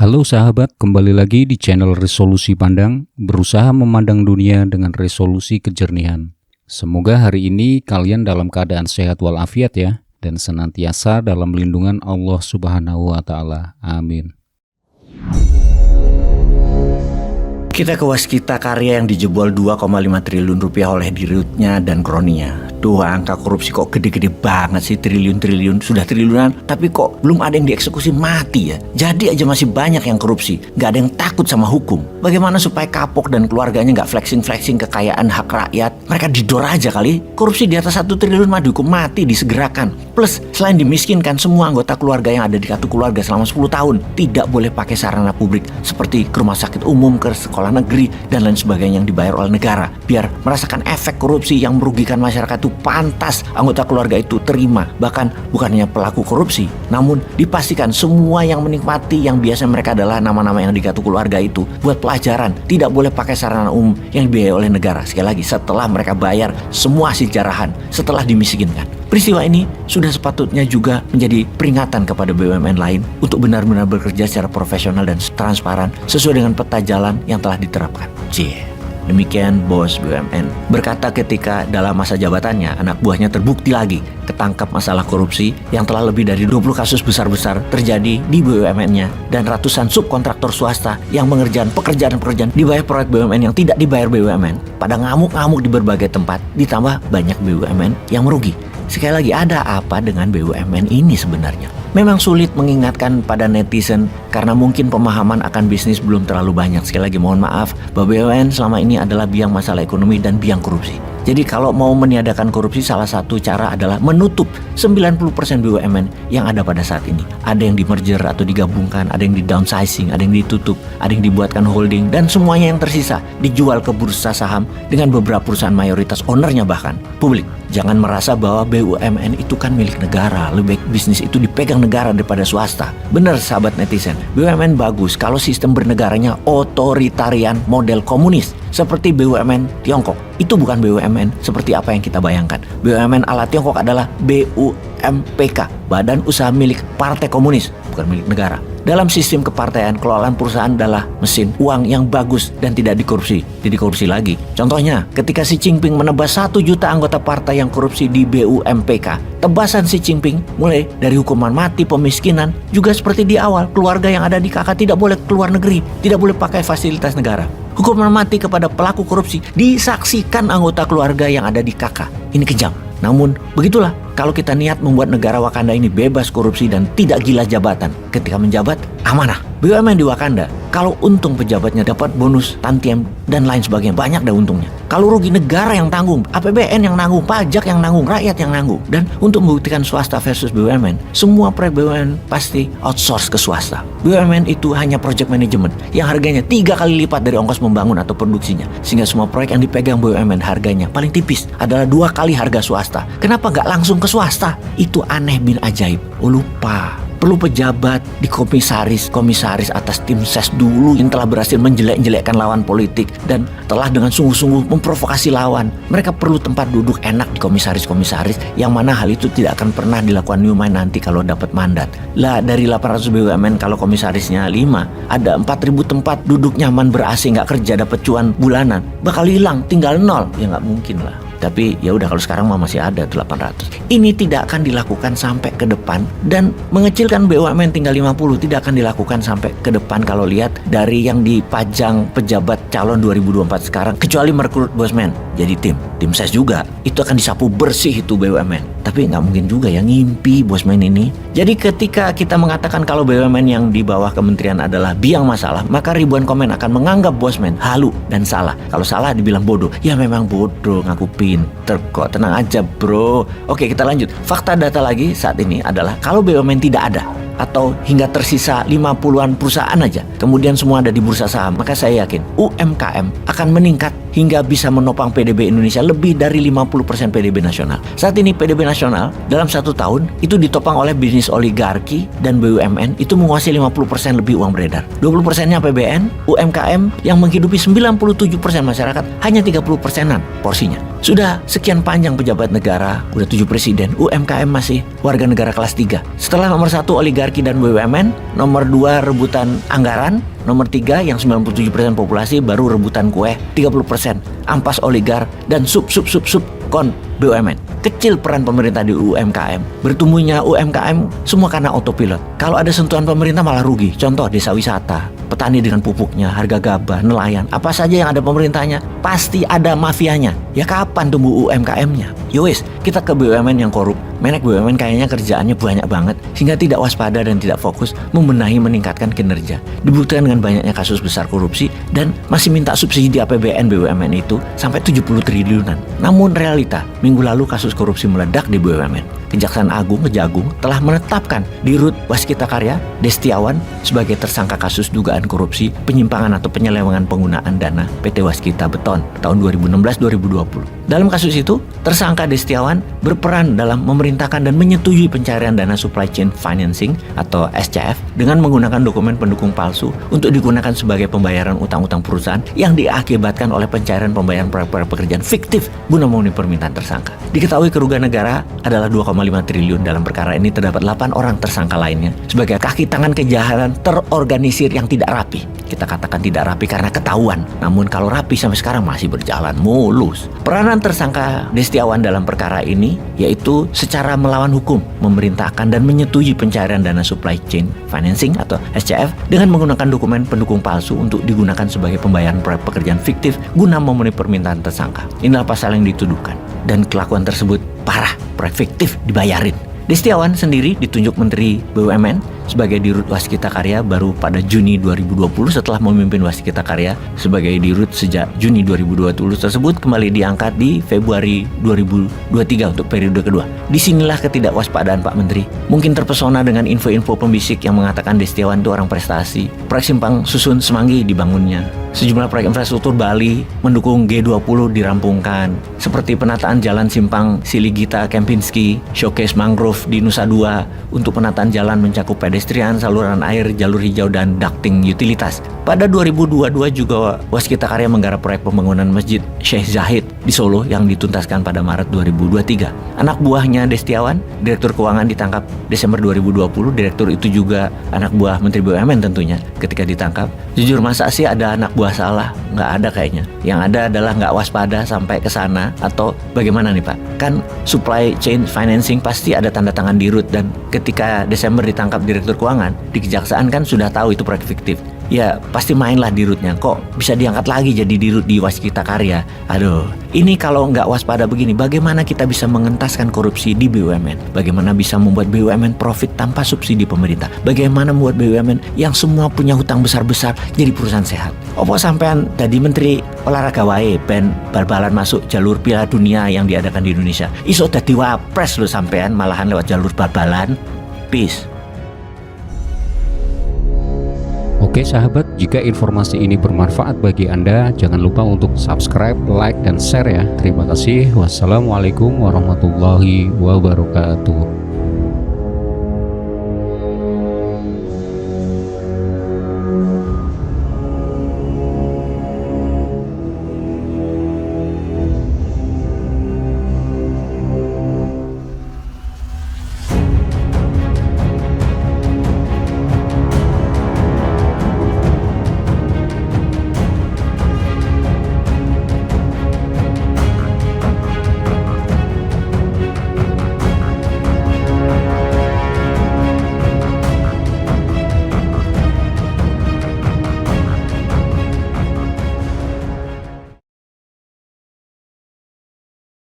Halo sahabat, kembali lagi di channel Resolusi Pandang, berusaha memandang dunia dengan resolusi kejernihan. Semoga hari ini kalian dalam keadaan sehat walafiat ya, dan senantiasa dalam lindungan Allah Subhanahu wa Ta'ala. Amin. Kita ke waskita karya yang dijebol 2,5 triliun rupiah oleh dirutnya dan kroninya. Duh, angka korupsi kok gede-gede banget sih, triliun-triliun, sudah triliunan, tapi kok belum ada yang dieksekusi mati ya. Jadi aja masih banyak yang korupsi, gak ada yang takut sama hukum. Bagaimana supaya kapok dan keluarganya gak flexing-flexing kekayaan hak rakyat? Mereka didor aja kali. Korupsi di atas 1 triliun mah dihukum mati, disegerakan. Plus, selain dimiskinkan, semua anggota keluarga yang ada di kartu keluarga selama 10 tahun tidak boleh pakai sarana publik seperti ke rumah sakit umum, ke sekolah negeri, dan lain sebagainya yang dibayar oleh negara. Biar merasakan efek korupsi yang merugikan masyarakat itu pantas anggota keluarga itu terima. Bahkan bukannya pelaku korupsi, namun dipastikan semua yang menikmati yang biasa mereka adalah nama-nama yang di kartu keluarga itu buat pelajaran. Tidak boleh pakai sarana umum yang dibiayai oleh negara. Sekali lagi, setelah mereka bayar semua hasil jarahan, setelah dimiskinkan. Peristiwa ini sudah sepatutnya juga menjadi peringatan kepada BUMN lain untuk benar-benar bekerja secara profesional dan transparan sesuai dengan peta jalan yang telah diterapkan. Demikian bos BUMN berkata ketika dalam masa jabatannya anak buahnya terbukti lagi ketangkap masalah korupsi yang telah lebih dari 20 kasus besar-besar terjadi di BUMN-nya dan ratusan subkontraktor swasta yang mengerjakan pekerjaan-pekerjaan di bawah proyek BUMN yang tidak dibayar BUMN pada ngamuk-ngamuk di berbagai tempat, ditambah banyak BUMN yang merugi. Sekali lagi, ada apa dengan BUMN ini sebenarnya? Memang sulit mengingatkan pada netizen karena mungkin pemahaman akan bisnis belum terlalu banyak. Sekali lagi mohon maaf bahwa BUMN selama ini adalah biang masalah ekonomi dan biang korupsi. Jadi kalau mau meniadakan korupsi, salah satu cara adalah menutup 90% BUMN yang ada pada saat ini. Ada yang di merger atau digabungkan, ada yang di downsizing, ada yang ditutup, ada yang dibuatkan holding, dan semuanya yang tersisa dijual ke bursa saham dengan beberapa perusahaan mayoritas ownernya bahkan publik. Jangan merasa bahwa BUMN itu kan milik negara, lebih baik bisnis itu dipegang negara daripada swasta. Benar sahabat netizen, BUMN bagus kalau sistem bernegaranya otoritarian model komunis seperti BUMN Tiongkok. Itu bukan BUMN seperti apa yang kita bayangkan. BUMN ala Tiongkok adalah BUMPK, Badan Usaha Milik Partai Komunis, bukan milik negara. Dalam sistem kepartaian, kelolaan perusahaan adalah mesin uang yang bagus dan tidak dikorupsi. Tidak dikorupsi lagi. Contohnya, ketika Xi Jinping menebas 1 juta anggota partai yang korupsi di BUMPK, tebasan Xi Jinping mulai dari hukuman mati, pemiskinan, juga seperti di awal, keluarga yang ada di KK tidak boleh keluar negeri, tidak boleh pakai fasilitas negara. Hukuman mati kepada pelaku korupsi disaksikan anggota keluarga yang ada di KK. Ini kejam. Namun, begitulah kalau kita niat membuat negara Wakanda ini bebas korupsi dan tidak gila jabatan. Ketika menjabat, amanah. BUMN di Wakanda, kalau untung pejabatnya dapat bonus, tantiem, dan lain sebagainya, banyak dah untungnya. Kalau rugi, negara yang tanggung, APBN yang nanggung, pajak yang nanggung, rakyat yang nanggung. Dan untuk membuktikan swasta versus BUMN, semua proyek BUMN pasti outsource ke swasta. BUMN itu hanya project management yang harganya 3 kali lipat dari ongkos membangun atau produksinya. Sehingga semua proyek yang dipegang BUMN harganya paling tipis adalah 2 kali harga swasta. Kenapa nggak langsung ke swasta? Itu aneh bin ajaib. Oh lupa. Perlu pejabat di komisaris atas tim ses dulu yang telah berhasil menjelek-jelekkan lawan politik dan telah dengan sungguh-sungguh memprovokasi lawan. Mereka perlu tempat duduk enak di komisaris yang mana hal itu tidak akan pernah dilakukan Newman nanti kalau dapat mandat. Lah dari 800 BUMN kalau komisarisnya 5, ada 4.000 tempat duduk nyaman ber-AC nggak kerja dapat cuan bulanan. Bakal hilang, tinggal 0. Ya nggak mungkin lah. Tapi ya udah, kalau sekarang mah masih ada 800. Ini tidak akan dilakukan sampai ke depan, dan mengecilkan BUMN tinggal 50 tidak akan dilakukan sampai ke depan kalau lihat dari yang dipajang pejabat calon 2024 sekarang, kecuali merekrut bosman jadi tim ses juga. Itu akan disapu bersih itu BUMN. Tapi nggak mungkin juga yang ngimpi bosman ini. Jadi ketika kita mengatakan kalau BUMN yang di bawah kementerian adalah biang masalah, maka ribuan komen akan menganggap bosman halu dan salah. Kalau salah dibilang bodoh. Ya memang bodoh, ngaku pinter kok, tenang aja bro. Oke, kita lanjut. Fakta data lagi saat ini adalah kalau BUMN tidak ada atau hingga tersisa 50-an perusahaan aja, kemudian semua ada di bursa saham, maka saya yakin UMKM akan meningkat hingga bisa menopang PDB Indonesia lebih dari 50% PDB nasional. Saat ini PDB nasional dalam 1 tahun itu ditopang oleh bisnis oligarki dan BUMN itu menguasai 50% lebih uang beredar. 20%-nya APBN, UMKM yang menghidupi 97% masyarakat hanya 30%-an porsinya. Sudah sekian panjang pejabat negara, udah 7 presiden, UMKM masih warga negara kelas 3. Setelah nomor 1 oligarki dan BUMN, nomor 2 rebutan anggaran, nomor 3 yang 97% populasi baru rebutan kue 30%, ampas oligar dan sub kon BUMN. Kecil peran pemerintah di UMKM. Bertumbuhnya UMKM semua karena autopilot. Kalau ada sentuhan pemerintah malah rugi. Contoh desa wisata, petani dengan pupuknya, harga gabah, nelayan, apa saja yang ada pemerintahnya, pasti ada mafianya. Ya kapan tumbuh UMKM-nya? Yowes, kita ke BUMN yang korup. Menek BUMN kayaknya kerjaannya banyak banget, sehingga tidak waspada dan tidak fokus membenahi meningkatkan kinerja. Dibuktikan dengan banyaknya kasus besar korupsi dan masih minta subsidi APBN BUMN itu sampai 70 triliunan. Namun realita, minggu lalu kasus korupsi meledak di BUMN. Kejaksaan Agung Kejagung telah menetapkan Dirut Waskita Karya Destiawan sebagai tersangka kasus dugaan korupsi penyimpangan atau penyelewengan penggunaan dana PT Waskita Beton tahun 2016-2020. Dalam kasus itu, tersangka Destiawan berperan dalam memerintahkan dan menyetujui pencarian dana supply chain financing atau SCF dengan menggunakan dokumen pendukung palsu untuk digunakan sebagai pembayaran utang-utang perusahaan yang diakibatkan oleh pencairan pembayaran proyek-proyek pekerjaan fiktif guna memenuhi permintaan tersangka. Diketahui kerugian negara adalah 2,5 triliun. Dalam perkara ini terdapat 8 orang tersangka lainnya sebagai kaki tangan kejahatan terorganisir yang tidak rapi. Kita katakan tidak rapi karena ketahuan, namun kalau rapi sampai sekarang masih berjalan mulus. Peranan tersangka Destiawan dalam perkara ini yaitu secara melawan hukum, memerintahkan dan menyetujui pencairan dana supply chain financing atau SCF dengan menggunakan dokumen pendukung palsu untuk digunakan sebagai pembayaran proyek pekerjaan fiktif guna memenuhi permintaan tersangka. Inilah pasal yang dituduhkan dan kelakuan tersebut parah, proyek fiktif dibayarin. Destiawan sendiri ditunjuk Menteri BUMN sebagai Dirut Waskita Karya baru pada Juni 2020 setelah memimpin Waskita Karya sebagai Dirut sejak Juni 2020 tersebut kembali diangkat di Februari 2023 untuk periode kedua. Disinilah ketidakwaspadaan Pak Menteri. Mungkin terpesona dengan info-info pembisik yang mengatakan Destiawan itu orang prestasi. Proyek Simpang Susun Semanggi dibangunnya. Sejumlah proyek infrastruktur Bali mendukung G20 dirampungkan, seperti penataan jalan Simpang Siligita Kempinski, showcase mangrove di Nusa Dua untuk penataan jalan mencakup pedestrian, saluran air, jalur hijau, dan ducting utilitas. Pada 2022 juga Waskita Karya menggarap proyek pembangunan Masjid Syekh Zahid di Solo yang dituntaskan pada Maret 2023. Anak buahnya Destiawan, Direktur Keuangan ditangkap Desember 2020. Direktur itu juga anak buah Menteri BUMN tentunya ketika ditangkap. Jujur masa sih ada anak buah salah? Nggak ada kayaknya. Yang ada adalah nggak waspada sampai ke sana atau bagaimana nih Pak? Kan supply chain financing pasti ada tanda tangan Dirut dan ketika Desember ditangkap Direktur Keuangan, di Kejaksaan kan sudah tahu itu proyek fiktif. Ya pasti mainlah Dirutnya, kok bisa diangkat lagi jadi Dirut di Waskita Karya. Aduh, ini kalau nggak waspada begini, bagaimana kita bisa mengentaskan korupsi di BUMN? Bagaimana bisa membuat BUMN profit tanpa subsidi pemerintah? Bagaimana membuat BUMN yang semua punya hutang besar-besar jadi perusahaan sehat? Opo sampean tadi Menteri Olahraga wae ben bal-balan masuk jalur Piala Dunia yang diadakan di Indonesia. Iso dadi wapres lo sampean malahan lewat jalur bal-balan. Peace. Oke sahabat, jika informasi ini bermanfaat bagi Anda, jangan lupa untuk subscribe, like, dan share ya. Terima kasih. Wassalamualaikum warahmatullahi wabarakatuh.